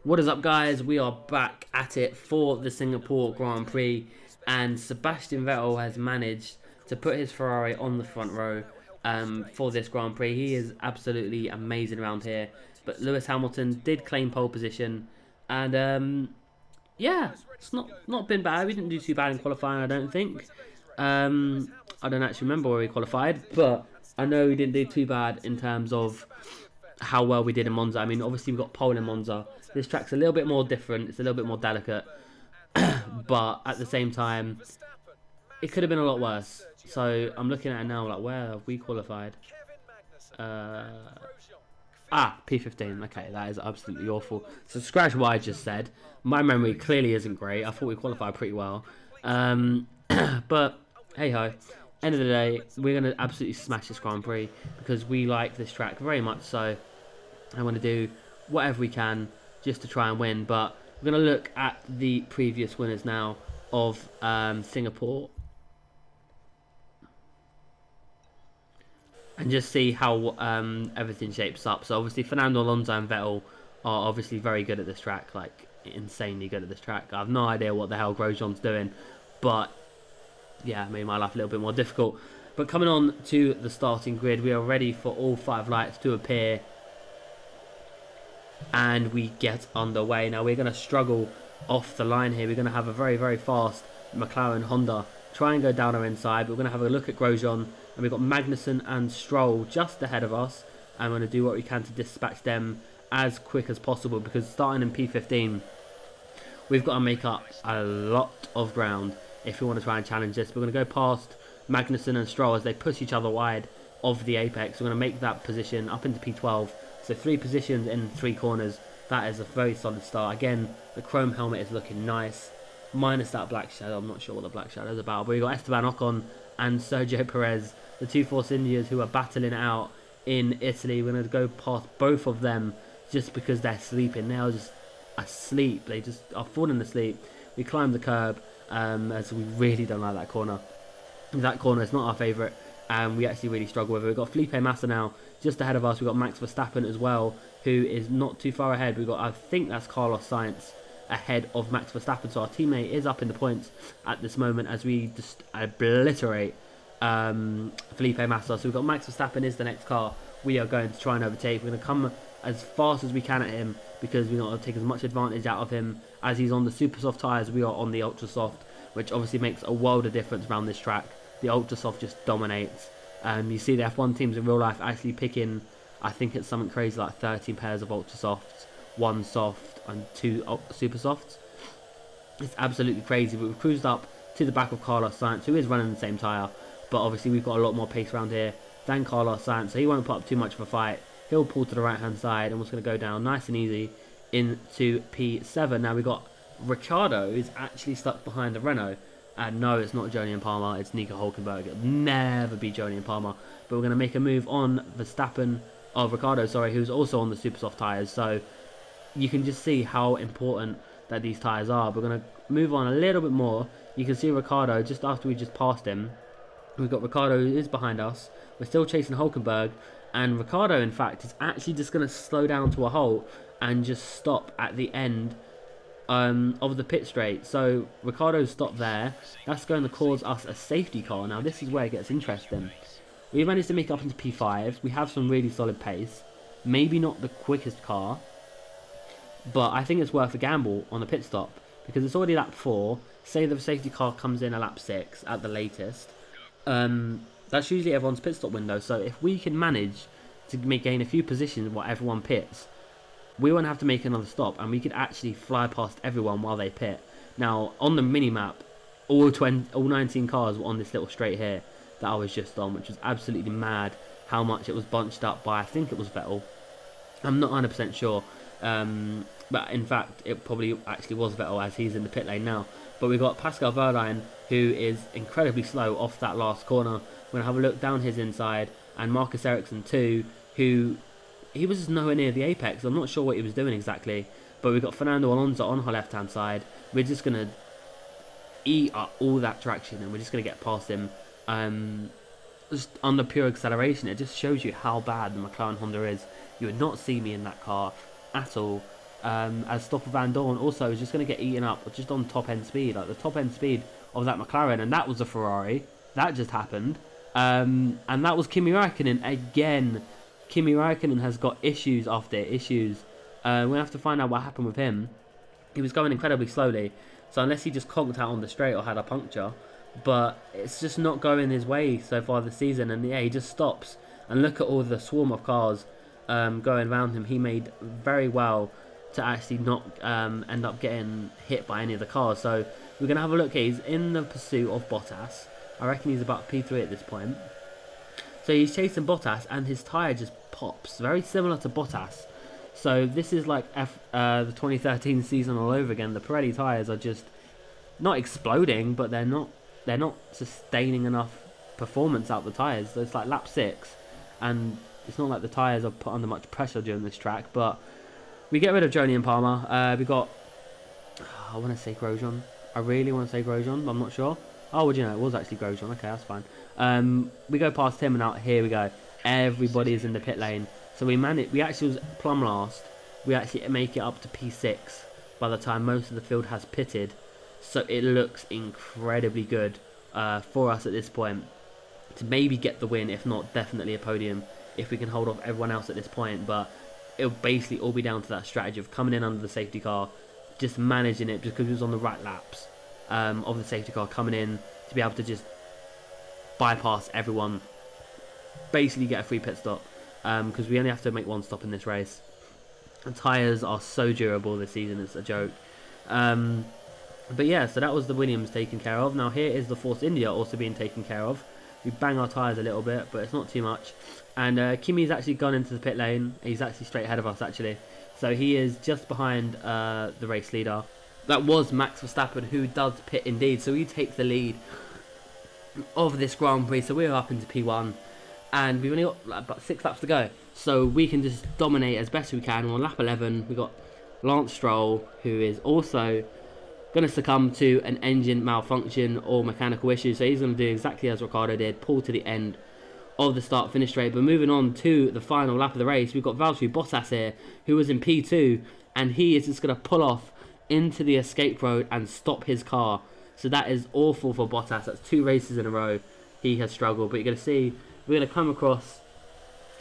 What is up, guys? We are back at it for the Singapore Grand Prix, and Sebastian Vettel has managed to put his Ferrari on the front row for this Grand Prix. He is absolutely amazing around here. But Lewis Hamilton did claim pole position, and yeah, it's not been bad. We didn't do too bad in qualifying, I don't think. I don't actually remember where we qualified, but I know we didn't do too bad in terms of how well we did in Monza. I mean, obviously we got pole in Monza. This track's a little bit more different. It's a little bit more delicate, but at the same time, it could have been a lot worse. So I'm looking at it now, like, where have we qualified? P15. Okay, that is absolutely awful. So scratch what I just said. My memory clearly isn't great. I thought we qualified pretty well. But hey ho. End of the day, we're going to absolutely smash this Grand Prix because we like this track very much so. I want to do whatever we can just to try and win. But we're going to look at the previous winners now of Singapore and just see how everything shapes up. So obviously Fernando Alonso and Vettel are obviously very good at this track, like insanely good at this track. I have no idea what the hell Grosjean's doing, but yeah, made my life a little bit more difficult. But coming on to the starting grid, we are ready for all 5 lights to appear, and we get underway. Now we're going to struggle off the line here. We're going to have a very, very fast McLaren Honda try and go down our inside. We're going to have a look at Grosjean, and we've got Magnussen and Stroll just ahead of us. I'm going to do what we can to dispatch them as quick as possible, because starting in P15, we've got to make up a lot of ground if we want to try and challenge this. We're going to go past Magnussen and Stroll as they push each other wide of the apex. We're going to make that position up into P12. So 3 positions in 3 corners. That is a very solid start. Again, the chrome helmet is looking nice, minus that black shadow. I'm not sure what the black shadow is about. But we've got Esteban Ocon and Sergio Perez, the 2 Force Indians who are battling out in Italy. We're going to go past both of them just because they're sleeping. They are just asleep. They just are falling asleep. We climb the curb. As we really don't like that corner. That corner is not our favourite, and we actually really struggle with it. We've got Felipe Massa now just ahead of us. We've got Max Verstappen as well, who is not too far ahead. We've got, I think that's Carlos Sainz ahead of Max Verstappen. So our teammate is up in the points at this moment as we just obliterate Felipe Massa. So we've got Max Verstappen is the next car we are going to try and overtake. We're going to come as fast as we can at him because we want to take as much advantage out of him, as he's on the super soft tyres. We are on the ultra soft, which obviously makes a world of difference around this track. The ultra soft just dominates. You see the F1 teams in real life actually picking, I think it's something crazy like 13 pairs of ultra softs, 1 soft and 2 super softs. It's absolutely crazy. But we've cruised up to the back of Carlos Sainz, who is running the same tyre, but obviously we've got a lot more pace around here than Carlos Sainz, so he won't put up too much of a fight. He'll pull to the right hand side, and we're just going to go down nice and easy into P7. Now we've got Ricciardo is actually stuck behind the Renault. And no, it's not Jolyon Palmer, it's Nico Hulkenberg. It'll never be Jolyon Palmer. But we're going to make a move on Ricciardo, sorry, who's also on the super soft tyres. So you can just see how important that these tyres are. We're going to move on a little bit more. You can see Ricciardo just after we just passed him. We've got Ricciardo who is behind us. We're still chasing Hulkenberg. And Ricciardo, in fact, is actually just going to slow down to a halt and just stop at the end of the pit straight. So Ricciardo's stopped there. That's going to cause us a safety car. Now this is where it gets interesting. We've managed to make up into P5. We have some really solid pace. Maybe not the quickest car, but I think it's worth a gamble on the pit stop because it's already lap 4. Say the safety car comes in at lap 6 at the latest. That's usually everyone's pit stop window. So if we can manage to gain a few positions while everyone pits, we won't have to make another stop, and we could actually fly past everyone while they pit. Now, on the mini-map, all 19 cars were on this little straight here that I was just on, which was absolutely mad how much it was bunched up by, I think it was Vettel. I'm not 100% sure, but in fact, it probably actually was Vettel as he's in the pit lane now. But we've got Pascal Wehrlein, who is incredibly slow off that last corner. We're going to have a look down his inside, and Marcus Ericsson too, who... he was just nowhere near the apex. I'm not sure what he was doing exactly. But we've got Fernando Alonso on our left-hand side. We're just going to eat up all that traction, and we're just going to get past him. Just under pure acceleration. It just shows you how bad the McLaren Honda is. You would not see me in that car at all. as Stoffel Vandoorne also is just going to get eaten up just on top end speed, like the top end speed of that McLaren, and that was a Ferrari. That just happened. And that was Kimi Räikkönen again. Kimi Räikkönen has got issues after issues. We have to find out what happened with him. He was going incredibly slowly, so unless he just conked out on the straight or had a puncture, but it's just not going his way so far this season. And yeah, he just stops. And look at all the swarm of cars going around him. He made very well to actually not end up getting hit by any of the cars. So we're going to have a look here. He's in the pursuit of Bottas. I reckon he's about P3 at this point. So he's chasing Bottas and his tyre just pops. Very similar to Bottas. So this is like the 2013 season all over again. The Pirelli tyres are just not exploding, but they're not sustaining enough performance out the tyres. So it's like lap 6, and it's not like the tyres are put under much pressure during this track. But we get rid of Jolyon Palmer. We got, I want to say Grosjean. I really want to say Grosjean, but I'm not sure. Oh, well, you know, it was actually Grosjean. Okay, that's fine. We go past him, and out here we go. Everybody is in the pit lane. So we actually was plumb last. We actually make it up to P6 by the time most of the field has pitted. So it looks incredibly good for us at this point to maybe get the win, if not definitely a podium, if we can hold off everyone else at this point. But it'll basically all be down to that strategy of coming in under the safety car, just managing it just because we was on the right laps of the safety car, coming in to be able to just bypass everyone, basically get a free pit stop, because we only have to make one stop in this race. The tyres are so durable this season, it's a joke. But yeah, so that was the Williams taken care of. Now here is the Force India also being taken care of. We bang our tyres a little bit, but it's not too much. And Kimi's actually gone into the pit lane. He's actually straight ahead of us, actually. So he is just behind the race leader. That was Max Verstappen, who does pit indeed. So he takes the lead of this Grand Prix. So we're up into P1. And we've only got like, about 6 laps to go. So we can just dominate as best we can. On lap 11, we've got Lance Stroll, who is also going to succumb to an engine malfunction or mechanical issue. So he's going to do exactly as Ricciardo did, pull to the end of the start-finish straight. But moving on to the final lap of the race, we've got Valtteri Bottas here, who was in P2, and he is just going to pull off into the escape road and stop his car. So that is awful for Bottas. That's 2 races in a row he has struggled. But you're going to see, we're going to come across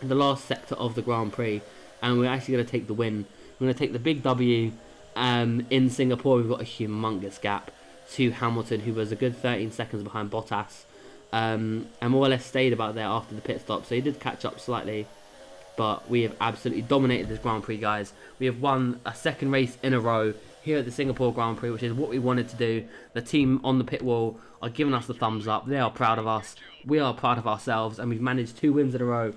the last sector of the Grand Prix, and we're actually going to take the win. We're going to take the big W. In Singapore, we've got a humongous gap to Hamilton, who was a good 13 seconds behind Bottas, and more or less stayed about there after the pit stop. So he did catch up slightly, but we have absolutely dominated this Grand Prix, guys. We have won a 2nd race in a row here at the Singapore Grand Prix, which is what we wanted to do. The team on the pit wall are giving us the thumbs up. They are proud of us. We are proud of ourselves, and we've managed 2 wins in a row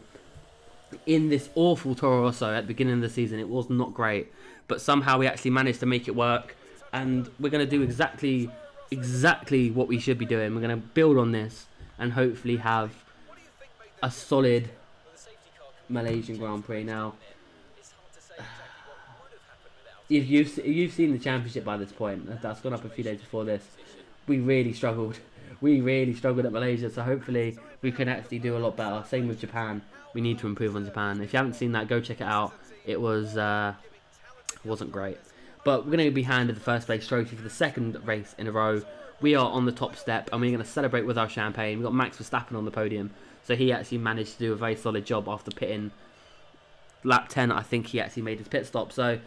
in this awful Toro Rosso at the beginning of the season. It was not great, but somehow we actually managed to make it work, and we're going to do exactly what we should be doing. We're going to build on this and hopefully have a solid Malaysian Grand Prix. Now, if you've seen the championship by this point, that's gone up a few days before this. We really struggled. We really struggled at Malaysia, so hopefully we can actually do a lot better. Same with Japan. We need to improve on Japan. If you haven't seen that, go check it out. It wasn't great. But we're going to be handed the 1st place trophy for the 2nd race in a row. We are on the top step, and we're going to celebrate with our champagne. We've got Max Verstappen on the podium, so he actually managed to do a very solid job after pitting. Lap 10, I think he actually made his pit stop. So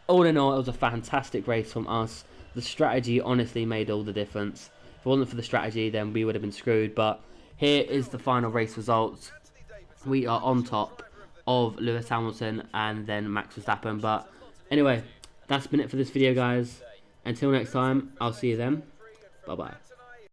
all in all, it was a fantastic race from us. The strategy honestly made all the difference. If it wasn't for the strategy, then we would have been screwed. But here is the final race results. We are on top of Lewis Hamilton and then Max Verstappen. But anyway, that's been it for this video, guys. Until next time, I'll see you then. Bye bye.